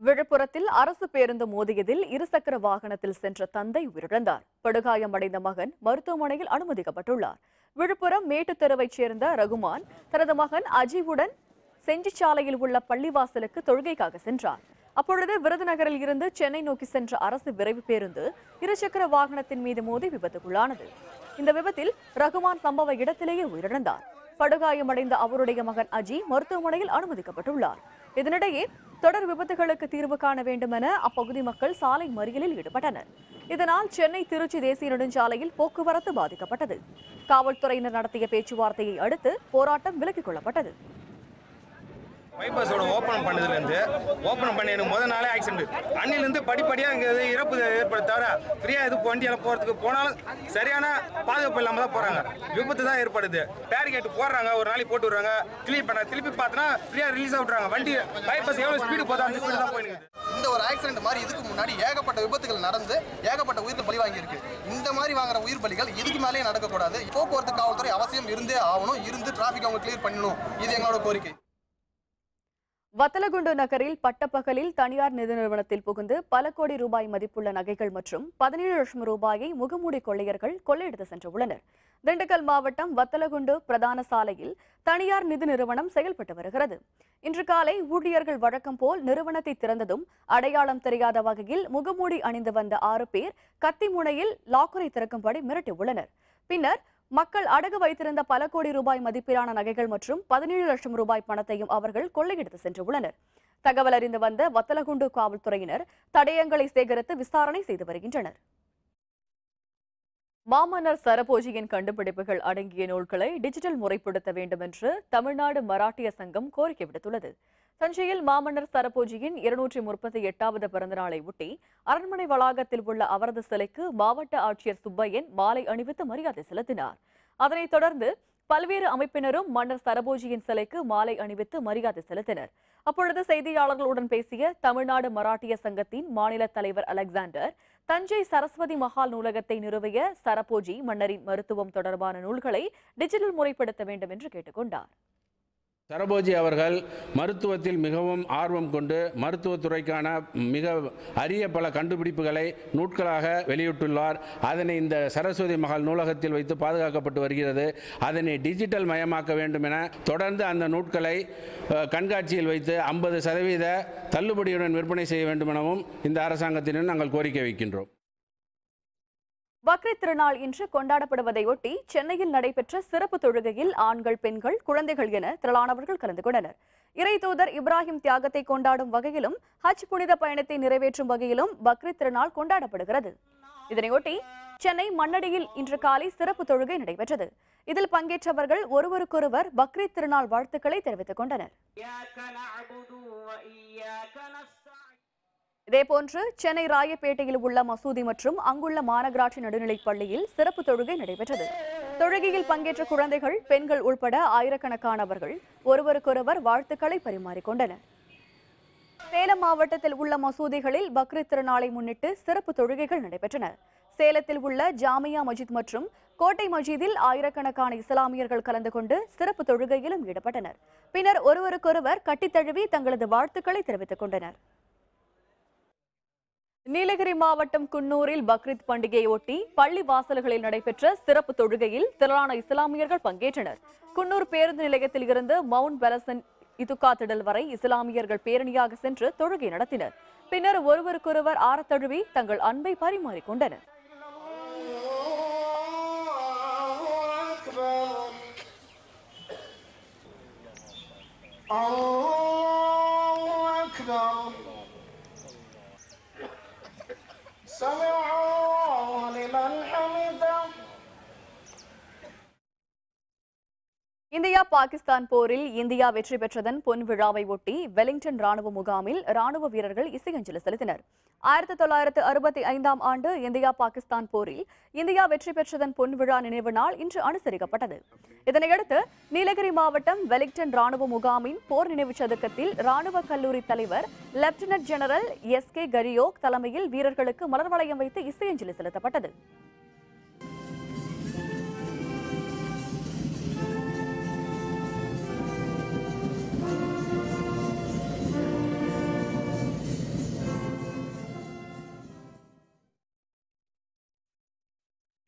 விழுப்புரத்தில் அரசு பேருந்து மோதியதில் இருசக்கர வாகனத்தில் சென்ற தந்தை உயிரிழந்தார். படுகாயமடைந்த மகன் மருத்துவமனையில் அனுமதிக்கப்பட்டுள்ளார். விழுப்புரம் மேட்டுத்தெருவைச் சேர்ந்த ரகுமான் தனது மகன் அஜீவுடன் செஞ்சிச்சாலையில் உள்ள பள்ளிவாசலுக்கு தொழுகைக்காக சென்றார். அப்பொழுது விருதுநகரில் இருந்து சென்னை நோக்கி சென்ற அரசு விரைவு பேருந்து இருசக்கர வாகனத்தின் மீது மோதி விபத்துக்குள்ளானது. இந்த விபத்தில் ரகுமான் சம்பவ இடத்திலேயே உயிரிழந்தார். படுகாயமடைந்த அவருடைய மகன் அஜி மருத்துவமனையில் அனுமதிக்கப்பட்டுள்ளார். இதனிடையே தொடர் விபத்துகளுக்கு தீர்வு காண வேண்டும் என அப்பகுதி மக்கள் சாலை மறியலில் ஈடுபட்டனர். இதனால் சென்னை திருச்சி தேசிய நெடுஞ்சாலையில் போக்குவரத்து பாதிக்கப்பட்டது. காவல்துறையினர் நடத்திய பேச்சுவார்த்தையை அடுத்து போராட்டம் விலக்கிக் கொள்ளப்பட்டது. பைபாஸோட ஓப்பன் பண்ணதுலேருந்து ஓப்பன் பண்ணி எனக்கு முதல் நாளே ஆக்சிடென்ட். அன்னிலேருந்து படிப்படியாக இங்கே இறப்பு ஏற்படுத்த தவிர ஃப்ரீயாக இது வண்டியெல்லாம் போகிறதுக்கு போனாலும் சரியான பாதுகாப்பு இல்லாமல் தான் போகிறாங்க. விபத்து தான் ஏற்படுது. பேரிகேட் போடுறாங்க, ஒரு நாளைக்கு போட்டு விடுறாங்க, கிளீன் பண்ண திருப்பி பார்த்தோன்னா ஃப்ரீயாக ரிலீஸ் விட்றாங்க. வண்டி பைபாஸ் எவ்வளோ ஸ்பீடு போதோ அந்த ஸ்பீடு தான் போயிருக்கு. இந்த ஒரு ஆக்சிடென்ட் மாதிரி இதுக்கு முன்னாடி ஏகப்பட்ட விபத்துகள் நடந்து ஏகப்பட்ட உயிருக்கு பலி வாங்கியிருக்கு. இந்த மாதிரி வாங்குற உயிர் பலிகள் இதுக்கு மேலேயே நடக்கக்கூடாது. போக்குவரத்து காவல்துறை அவசியம் இருந்தே ஆகணும். இருந்து டிராஃபிக் அவங்க கிளியர் பண்ணணும். இது எங்களோட கோரிக்கை. வத்தலகுண்டு நகரில் பட்டப்பகலில் தனியார் நிதி நிறுவனத்தில் புகுந்து பல கோடி ரூபாய் மதிப்புள்ள நகைகள் மற்றும் 17 லட்சம் ரூபாயை முகமூடி கொள்ளையர்கள் கொள்ளையடித்து சென்றுள்ளனர். திண்டுக்கல் மாவட்டம் வத்தலகுண்டு பிரதான சாலையில் தனியார் நிதி நிறுவனம் செயல்பட்டு வருகிறது. இன்று காலை ஊழியர்கள் வழக்கம் போல் நிறுவனத்தை திறந்ததும் அடையாளம் தெரியாத வகையில் முகமூடி அணிந்து வந்த 6 பேர் கத்தி முனையில் லாக்கரை திறக்கும்படி மிரட்டியுள்ளனர். பின்னர் மக்கள் அடகு வைத்திருந்த பல கோடி ரூபாய் மதிப்பிலான நகைகள் மற்றும் 17 லட்சம் ரூபாய் பணத்தையும் அவர்கள் கொள்ளையடித்து சென்றுள்ளனர். தகவல் அறிந்து வந்த வத்தலகுண்டு காவல்துறையினர் தடயங்களை சேகரித்து விசாரணை செய்து வருகின்றனர். மாமன்னர் சரபோஜியின் கண்டுபிடிப்புகள் அடங்கிய நூல்களை டிஜிட்டல் முறைப்படுத்த வேண்டும் என்று தமிழ்நாடு மராட்டிய சங்கம் கோரிக்கை விடுத்துள்ளது. தஞ்சையில் மாமன்னர் சரபோஜியின் 238வது பிறந்த நாளை ஒட்டி அரண்மனை வளாகத்தில் உள்ள அவரது சிலைக்கு மாவட்ட ஆட்சியர் சுப்பையன் மாலை அணிவித்து மரியாதை செலுத்தினார். அதனைத் தொடர்ந்து பல்வேறு அமைப்பினரும் மன்னர் சரபோஜியின் சிலைக்கு மாலை அணிவித்து மரியாதை செலுத்தினர். அப்பொழுது செய்தியாளர்களுடன் பேசிய தமிழ்நாடு மராட்டிய சங்கத்தின் மாநில தலைவர் அலெக்சாண்டர், தஞ்சை சரஸ்வதி மஹால் நூலகத்தை நிறுவிய சரபோஜி மன்னரின் மருத்துவம் தொடர்பான நூல்களை டிஜிட்டல் முறைப்படுத்த வேண்டும் என்று கேட்டுக்கொண்டார். சரபோஜி அவர்கள் மருத்துவத்தில் மிகவும் ஆர்வம் கொண்டு மருத்துவத்துறைக்கான மிக அரிய பல கண்டுபிடிப்புகளை நூட்களாக வெளியிட்டுள்ளார். அதனை இந்த சரஸ்வதி மஹால் நூலகத்தில் வைத்து பாதுகாக்கப்பட்டு வருகிறது. அதனை டிஜிட்டல் மயமாக்க வேண்டும் என தொடர்ந்து அந்த நூட்களை கண்காட்சியில் வைத்து 50% தள்ளுபடியுடன் விற்பனை செய்ய வேண்டும் எனவும் இந்த அரசாங்கத்தினர் நாங்கள் கோரிக்கை வைக்கின்றோம். பக்ரீத் திருநாள் இன்று கொண்டாடப்படுவதையொட்டி சென்னையில் நடைபெற்ற சிறப்பு தொழுகையில் ஆண்கள், பெண்கள், குழந்தைகள் என திரளானவர்கள் கலந்து கொண்டனர். இறை தூதர் இப்ராஹிம் தியாகத்தை கொண்டாடும் வகையிலும் ஹஜ் புனித பயணத்தை நிறைவேற்றும் வகையிலும் பக்ரீத் திருநாள் கொண்டாடப்படுகிறது. இதனையொட்டி சென்னை மண்ணடியில் இன்று காலை சிறப்பு தொழுகை நடைபெற்றது. இதில் பங்கேற்றவர்கள் ஒருவருக்கொருவர் பக்ரீத் திருநாள் வாழ்த்துக்களை தெரிவித்துக் கொண்டனர். இதேபோன்று சென்னை ராயப்பேட்டையில் உள்ள மசூதி மற்றும் அங்குள்ள மாநகராட்சி நடுநிலைப் பள்ளியில் சிறப்பு தொழுகை நடைபெற்றது. தொழுகையில் பங்கேற்ற குழந்தைகள், பெண்கள் உட்பட ஆயிரக்கணக்கானவர்கள் ஒருவருக்கொருவர் வாழ்த்துக்களை பரிமாறிக்கொண்டனர். சேலம் மாவட்டத்தில் உள்ள மசூதிகளில் பக்ரீத் திருநாளை முன்னிட்டு சிறப்பு தொழுகைகள் நடைபெற்றன. சேலத்தில் உள்ள ஜாமியா மஜித் மற்றும் கோட்டை மஜிதில் ஆயிரக்கணக்கான இஸ்லாமியர்கள் கலந்து கொண்டு சிறப்பு தொழுகையிலும் ஈடுபட்டனர். பின்னர் ஒருவருக்கொருவர் கட்டித்தழுவி தங்களது வாழ்த்துக்களை தெரிவித்துக் கொண்டனர். நீலகிரி மாவட்டம் குன்னூரில் பக்ரீத் பண்டிகையொட்டி பள்ளி வாசல்களில் நடைபெற்ற சிறப்பு தொழுகையில் திரளான இஸ்லாமியர்கள் பங்கேற்றனர். குன்னூர் பேருந்து நிலையத்தில் இருந்து மவுண்ட் பெலசன் இதுகா திடல் வரை இஸ்லாமியர்கள் பேரணியாக சென்று தொழுகை நடத்தினர். பின்னர் ஒருவருக்கொருவர் ஆரத்தழுவி தங்கள் அன்பை பரிமாறிக்கொண்டனர். இந்தியா பாகிஸ்தான் போரில் இந்தியா வெற்றி பெற்றதன் பொன் விழாவை ஒட்டி வெலிங்டன் ராணுவ முகாமில் ராணுவ வீரர்கள் இசையஞ்சலி செலுத்தினர். 1965ஆம் ஆண்டு இந்தியா பாகிஸ்தான் போரில் இந்தியா வெற்றி பெற்றதன் பொன் விழா நினைவு நாள் இன்று அனுசரிக்கப்பட்டது. இதனையடுத்து நீலகிரி மாவட்டம் வெலிங்டன் ராணுவ முகாமின் போர் நினைவு சதுக்கத்தில் ராணுவ கல்லூரி தலைவர் லெப்டினன்ட் ஜெனரல் SK கரியோக் தலைமையில் வீரர்களுக்கு மலர் வளையம் வைத்து இசையஞ்சலி செலுத்தப்பட்டது.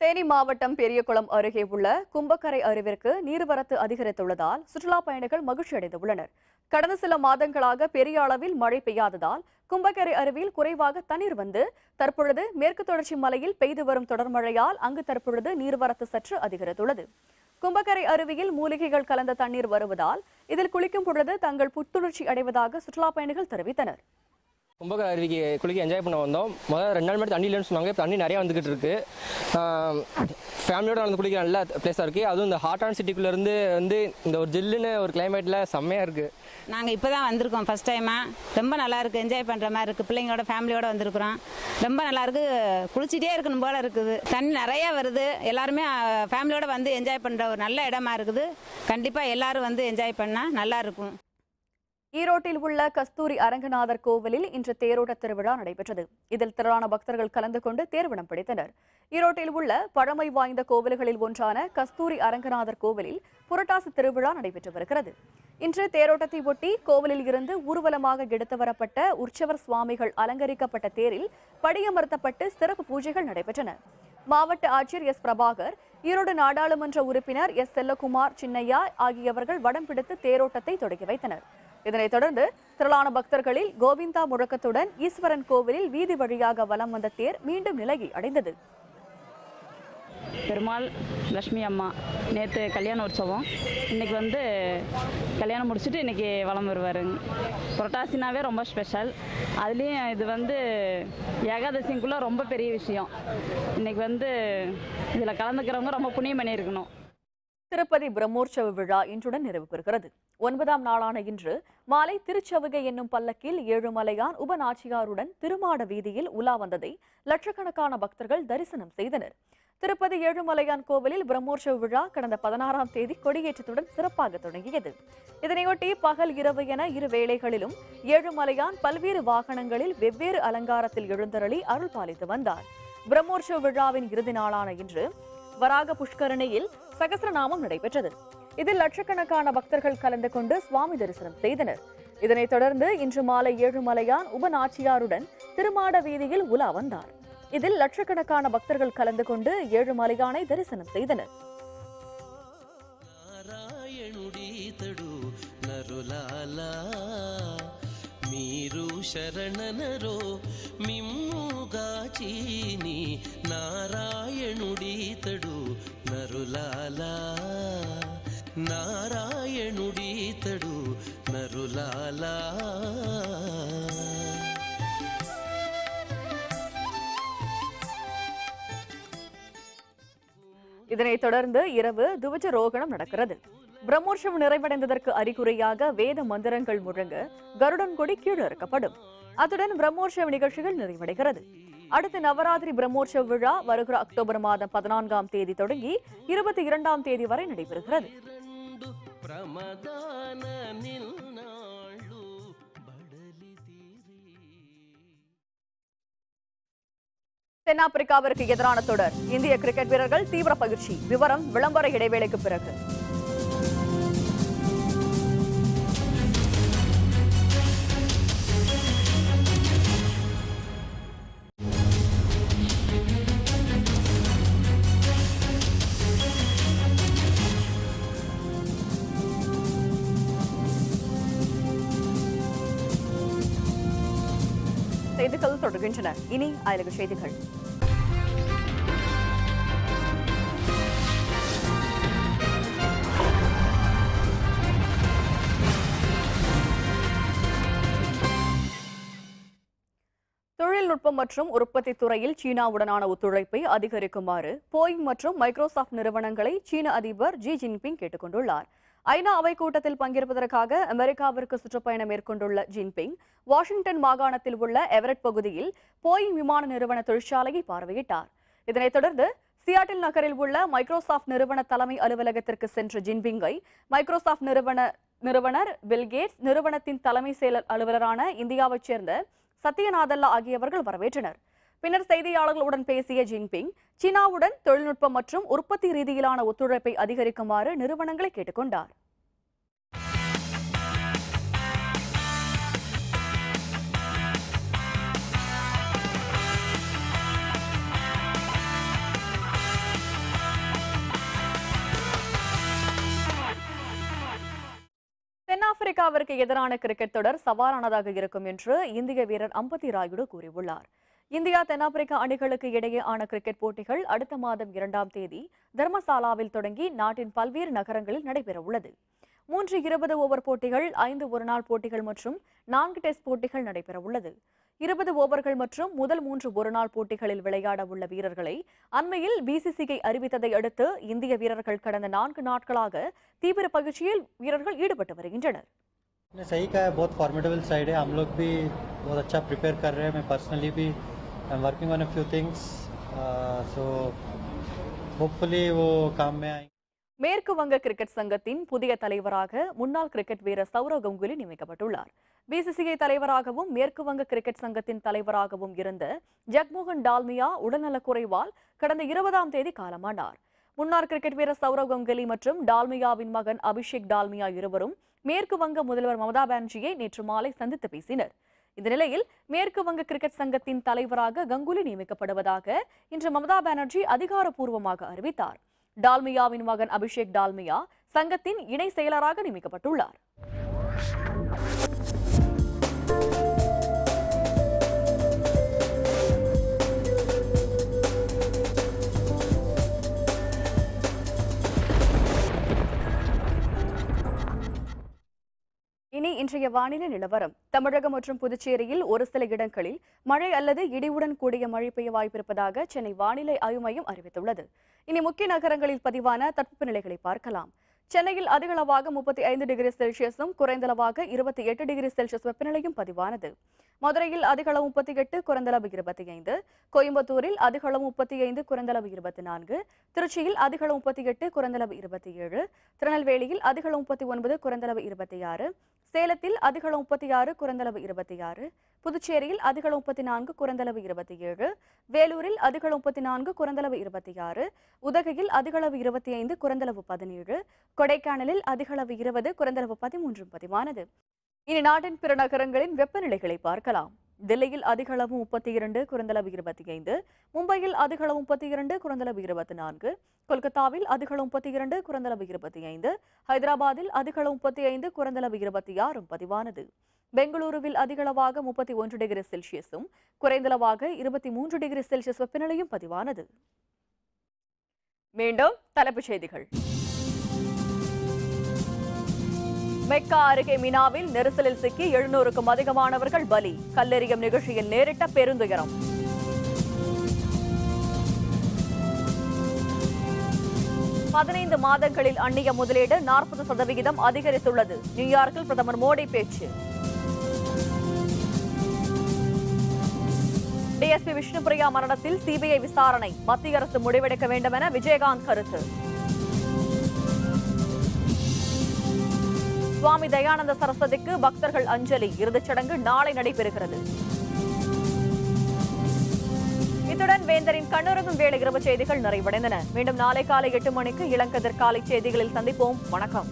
தேனி மாவட்டம் பெரியகுளம் அருகே உள்ள கும்பக்கரை அருவிற்கு நீர்வரத்து அதிகரித்துள்ளதால் சுற்றுலா பயணிகள் மகிழ்ச்சி அடைந்துள்ளனர். கடந்த சில மாதங்களாக பெரிய அளவில் மழை பெய்யாததால் கும்பக்கரை அருவியில் குறைவாக தண்ணீர் வந்து தற்பொழுது மேற்கு தொடர்ச்சி மலையில் பெய்து வரும் தொடர் மழையால் அங்கு தற்பொழுது நீர்வரத்து சற்று அதிகரித்துள்ளது. கும்பக்கரை அருவியில் மூலிகைகள் கலந்த தண்ணீர் வருவதால் இதில் குளிக்கும் பொழுது தங்கள் புத்துணர்ச்சி அடைவதாக சுற்றுலா பயணிகள் தெரிவித்தனர். கும்பகரை அருவிக்கு குளிக்க என்ஜாய் பண்ண வந்தோம். முதல்ல 2 நாள் மட்டும் தண்ணி இல்லைன்னு சொன்னாங்க. இப்போ தண்ணி நிறையா வந்துகிட்டு இருக்கு. ஃபேமிலியோட வந்து குளிக்க நல்ல பிளேஸாக இருக்குது. அதுவும் இந்த ஹாட் அண்ட் சிட்டிக்குள்ளேருந்து வந்து இந்த ஒரு ஜில்லுன்னு ஒரு கிளைமேட்டில் செம்மையாக இருக்குது. நாங்கள் இப்போ தான் வந்திருக்கோம் ஃபஸ்ட் டைமாக. ரொம்ப நல்லா இருக்குது, என்ஜாய் பண்ணுற மாதிரி இருக்குது. பிள்ளைங்களோட ஃபேமிலியோட வந்திருக்கிறோம். ரொம்ப நல்லா இருக்குது, குளிச்சுட்டே இருக்கணும் போல இருக்குது. தண்ணி நிறையா வருது. எல்லாருமே ஃபேமிலியோட வந்து என்ஜாய் பண்ணுற ஒரு நல்ல இடமா இருக்குது. கண்டிப்பாக எல்லாரும் வந்து என்ஜாய் பண்ணால் நல்லா இருக்கும். ஈரோட்டில் உள்ள கஸ்தூரி அரங்கநாதர் கோவிலில் இன்று தேரோட்ட திருவிழா நடைபெற்றது. இதில் திரளான பக்தர்கள் கலந்து கொண்டு தேர்வடம் பிடித்தனர். ஈரோட்டில் உள்ள பழமை வாய்ந்த கோவில்களில் ஒன்றான கஸ்தூரி அரங்கநாதர் கோவிலில் புரட்டாசி திருவிழா நடைபெற்று வருகிறது. இன்று தேரோட்டத்தை ஒட்டி கோவிலில் இருந்து ஊர்வலமாக எடுத்து வரப்பட்ட உற்சவர் சுவாமிகள் அலங்கரிக்கப்பட்ட தேரில் படியமர்த்தப்பட்டு சிறப்பு பூஜைகள் நடைபெற்றன. மாவட்ட ஆட்சியர் S. பிரபாகர், ஈரோடு நாடாளுமன்ற உறுப்பினர் S. செல்லகுமார், சின்னையா ஆகியவர்கள் வடம் பிடித்து தேரோட்டத்தை தொடங்கி வைத்தனர். இதனைத் தொடர்ந்து திரளான பக்தர்களில் கோவிந்தா முழக்கத்துடன் ஈஸ்வரன் கோவிலில் வீதி வழியாக வலம் வந்த தேர் மீண்டும் நிலையை அடைந்தது. பெருமாள் லட்சுமி அம்மா நேற்று கல்யாண உற்சவம். இன்றைக்கி வந்து கல்யாணம் முடிச்சுட்டு இன்றைக்கி வலம் வருவாருங்க. புரட்டாசினாவே ரொம்ப ஸ்பெஷல். அதுலேயும் இது வந்து ஏகாதசிக்குள்ளே ரொம்ப பெரிய விஷயம். இன்றைக்கி வந்து இதில் கலந்துக்கிறவங்க ரொம்ப புண்ணியம் பண்ணியிருக்கணும். திருப்பதி பிரம்மோற்சவ விழா இன்றுடன் நிறைவு பெறுகிறது. 9ஆம் நாளான இன்று மாலை திருச்சவுகை என்னும் பல்லக்கில் ஏழுமலையான் உபநாச்சியாருடன் திருமாட வீதியில் உலா வந்ததை லட்சக்கணக்கான பக்தர்கள் தரிசனம் செய்தனர். திருப்பதி ஏழுமலையான் கோவிலில் பிரம்மோற்சவ விழா கடந்த 16ஆம் தேதி கொடியேற்றத்துடன் சிறப்பாக தொடங்கியது. இதனையொட்டி பகல் இரவு என இரு வேளைகளிலும் ஏழுமலையான் பல்வேறு வாகனங்களில் வெவ்வேறு அலங்காரத்தில் எழுந்தருளி அருள் பாலித்து வந்தார். பிரம்மோற்சவ விழாவின் இறுதி நாளான இன்று வராக புஷ்கரணியில் சகஸ்ரநாமம் நடைபெற்றது. இதில் லட்சக்கணக்கான பக்தர்கள் கலந்து கொண்டு சுவாமி தரிசனம் செய்தனர். இதனைத் தொடர்ந்து இன்று மாலை ஏழுமலையான் உபநாச்சியாருடன் திருமாட வீதியில் உலா வந்தார். இதில் லட்சக்கணக்கான பக்தர்கள் கலந்து கொண்டு ஏழுமலையானை தரிசனம் செய்தனர். మీరు శరణనరో మిమ్ముగాచీని నారాయణుడీతడు నరులాలా నారాయణుడీతడు నరులాలా. இதனைத் தொடர்ந்து இரவு துவஜ ரோகணம் நடக்கிறது. பிரம்மோற்சவம் நிறைவடைந்ததற்கு அறிகுறியாக வேத மந்திரங்கள் முழங்க கருடன் கொடி கீழிறக்கப்படும். அத்துடன் பிரம்மோற்சவ நிகழ்ச்சிகள் நிறைவடைகிறது. அடுத்த நவராத்திரி பிரம்மோற்சவ விழா வருகிற அக்டோபர் மாதம் 14ஆம் தேதி தொடங்கி 22ஆம் தேதி வரை நடைபெறுகிறது. தென்னாப்பிரிக்காவிற்கு எதிரான தொடர் இந்திய கிரிக்கெட் வீரர்கள் தீவிர பயிற்சி. விவரம் விளம்பர இடைவேளைக்கு பிறகு. செய்திகள் தொடர்கின்றன. இனி அயலக செய்திகள். தொழில்நுட்பம் மற்றும் உற்பத்தி துறையில் சீனாவுடனான ஒத்துழைப்பை அதிகரிக்குமாறு போயிங் மற்றும் மைக்ரோசாப்ட் நிறுவனங்களை சீன அதிபர் ஜி ஜின்பிங் கேட்டுக் கொண்டுள்ளார். ஐநா அவை கூட்டத்தில் பங்கேற்பதற்காக அமெரிக்காவிற்கு சுற்றுப்பயணம் மேற்கொண்டுள்ள ஜின்பிங் வாஷிங்டன் மாகாணத்தில் உள்ள எவரெட் பகுதியில் போயிங் விமான நிறுவன தொழிற்சாலையை பார்வையிட்டார். இதனைத் தொடர்ந்து சியாட்டில் நகரில் உள்ள மைக்ரோசாப்ட் நிறுவன தலைமை அலுவலகத்திற்கு சென்ற ஜின்பிங்கை மைக்ரோசாப்ட் நிறுவனர் பில்கேட்ஸ், நிறுவனத்தின் தலைமை செயலர் அலுவலரான இந்தியாவைச் சேர்ந்த சத்யநாதல்லா ஆகியவர்கள் வரவேற்றனர். பின்னர் செய்தியாளர்களுடன் பேசிய ஜின்பிங் சீனாவுடன் தொழில்நுட்பம் மற்றும் உற்பத்தி ரீதியிலான ஒத்துழைப்பை அதிகரிக்குமாறு நிறுவனங்களை கேட்டுக்கொண்டார். தென்னாப்பிரிக்காவிற்கு எதிரான கிரிக்கெட் தொடர் சவாலானதாக இருக்கும் என்று இந்திய வீரர் அம்பத்தி ராயுடு கூறியுள்ளார். இந்தியா தென்னாப்பிரிக்கா அணிகளுக்கு இடையேயான கிரிக்கெட் போட்டிகள் அடுத்த மாதம் 2ஆம் தேதி தர்மசாலாவில் தொடங்கி நாட்டின் பல்வேறு நகரங்களில் நடைபெறவுள்ளது. 3 20 ஓவர் போட்டிகள், 5 ஒருநாள் போட்டிகள் மற்றும் 4 டெஸ்ட் போட்டிகள் நடைபெறவுள்ளது. 20 ஓவர்கள் மற்றும் முதல் 3 ஒருநாள் போட்டிகளில் விளையாட உள்ள வீரர்களை அண்மையில் பிசிசிஐ அறிவித்ததை அடுத்து இந்திய வீரர்கள் கடந்த 4 நாட்களாக தீவிர பயிற்சியில் வீரர்கள் ஈடுபட்டு வருகின்றனர். सही का है, बहुत फॉर्मिडेबल साइड है. हम लोग भी बहुत अच्छा प्रिपेयर कर रहे हैं. मैं पर्सनली भी I am working on a few things, so hopefully वो काम में आएंगे. மேற்கு வங்க கிரிக்கெட் சங்கத்தின் புதிய தலைவராக முன்னாள் கிரிக்கெட் வீரர் சௌரவ் கங்குலி நியமிக்கப்பட்டுள்ளார். பிசிசிஐ தலைவராகவும் மேற்கு வங்க கிரிக்கெட் சங்கத்தின் தலைவராகவும் இருந்த ஜக்மோகன் டால்மியா உடல்நலக்குறைவால் கடந்த 20ஆம் தேதி காலமானார். முன்னாள் கிரிக்கெட் வீரர் சௌரவ் கங்குலி மற்றும் டால்மியாவின் மகன் அபிஷேக் டால்மியா இருவரும் மேற்கு வங்க முதல்வர் மமதா பானர்ஜியை நேற்று மாலை சந்தித்து பேசினர். இந்த நிலையில் மேற்கு வங்க கிரிக்கெட் சங்கத்தின் தலைவராக கங்குலி நியமிக்கப்படுவதாக இன்று மமதா பானர்ஜி அதிகாரப்பூர்வமாக அறிவித்தார். டால்மியாவின் மகன் அபிஷேக் டால்மியா சங்கத்தின் இணை செயலராக நியமிக்கப்பட்டுள்ளார். இனி இன்றைய வானிலை நிலவரம். தமிழகம் மற்றும் புதுச்சேரியில் ஒரு சில இடங்களில் மழை அல்லது இடியுடன் கூடிய மழை பெய்ய வாய்ப்பிருப்பதாக சென்னை வானிலை ஆய்வு மையம் அறிவித்துள்ளது. இனி முக்கிய நகரங்களில் பதிவான தட்பவெப்ப நிலைகளை பார்க்கலாம். சென்னையில் அதிகளவாக 35 டிகிரி செல்சியஸும் குறைந்தளவாக 28 டிகிரி செல்சியஸ் வெப்பநிலையும் பதிவானது. மதுரையில் அதிகளவு 38, குறைந்தளவு 25, கோயம்புத்தூரில் அதிகளவு 35, குறைந்தளவு 24, திருச்சியில் அதிகளவு 38, குறைந்தளவு 27, திருநெல்வேலியில் அதிகளவு 39, குறைந்தளவு 26, சேலத்தில் அதிகளவு 36, குறைந்தளவு 26, புதுச்சேரியில் அதிகளவு 34, குறைந்தளவு 27, வேலூரில் அதிகளவு 34, குறைந்தளவு 26, உதகையில் அதிகளவு 25, குறைந்தளவு 17, கொடைக்கானலில் அதிகளவு 20, குறைந்தளவு 13 பதிவானது. இனி நாட்டின் பிற நகரங்களின் வெப்பநிலைகளை பார்க்கலாம். தில்லியில் அதிகளவு 32, குறைந்தளவு 25, மும்பையில் அதிகளவு 32, குறைந்தளவு 24, கொல்கத்தாவில் அதிகளவு 32, குறைந்தளவு 25, ஹைதராபாத்தில் அதிகளவு 35, குறைந்தளவு 26 பதிவானது. பெங்களூருவில் அதிகளவாக 31 டிகிரி செல்சியஸும் குறைந்தளவாக 23 டிகிரி செல்சியஸ் வெப்பநிலையும் பதிவானது. மீண்டும் தலைப்புச் செய்திகள். மெக்கா அருகே மினாவில் நெரிசலில் சிக்கி 700க்கும் அதிகமானவர்கள் பலி. கல்லெறியும் நிகழ்ச்சியில் நேரிட்ட பெருந்துயரம். பதினைந்து மாதங்களில் அந்நிய முதலீடு 40% அதிகரித்துள்ளது. நியூயார்க்கில் பிரதமர் மோடி பேச்சு. டிஎஸ்பி விஷ்ணுபிரியா மரணத்தில் சிபிஐ விசாரணை, மத்திய அரசு முடிவெடுக்க வேண்டும் என விஜயகாந்த் கருத்து. சுவாமி தயானந்த சரஸ்வதிக்கு பக்தர்கள் அஞ்சலி, இறுதிச் சடங்கு நாளை நடைபெறுகிறது. இத்துடன் வேந்தரின் கண்ணுறங்கும் வேளை இரவு செய்திகள் நிறைவடைந்தன. மீண்டும் நாளை காலை 8 மணிக்கு இளங்கதிர் காலை செய்திகளில் சந்திப்போம். வணக்கம்.